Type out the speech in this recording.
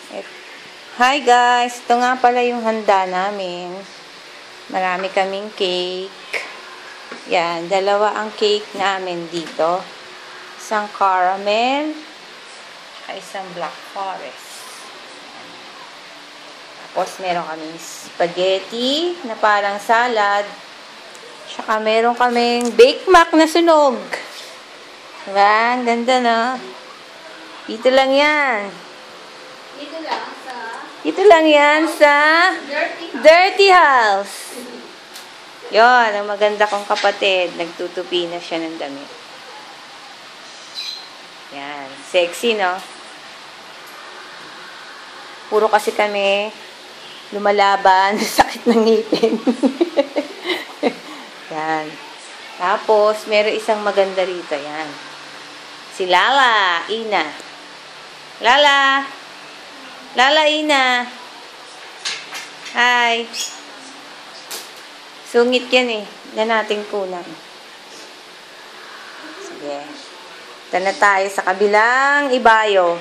Hi guys! Ito nga pala yung handa namin. Marami kaming cake. Yan, dalawa ang cake namin dito. Isang caramel, at isang black forest. Tapos meron kaming spaghetti na parang salad. Tsaka meron kaming Bake Mac na sunog. Diba? Ang ganda, no? Dito lang yan. Dito lang yan sa Dirty House. Yon, ang maganda kong kapatid. Nagtutupi na siya ng damit. Yan. Sexy, no? Puro kasi kami lumalaban. Sakit ng ngipin. Yan. Tapos, meron isang maganda rito. Yan. Si Lala. Ina. Lala. Lala, Ina. Hi. Sungit yan eh. Yan nating kunan. Sige. Ito na tayo sa kabilang ibayo.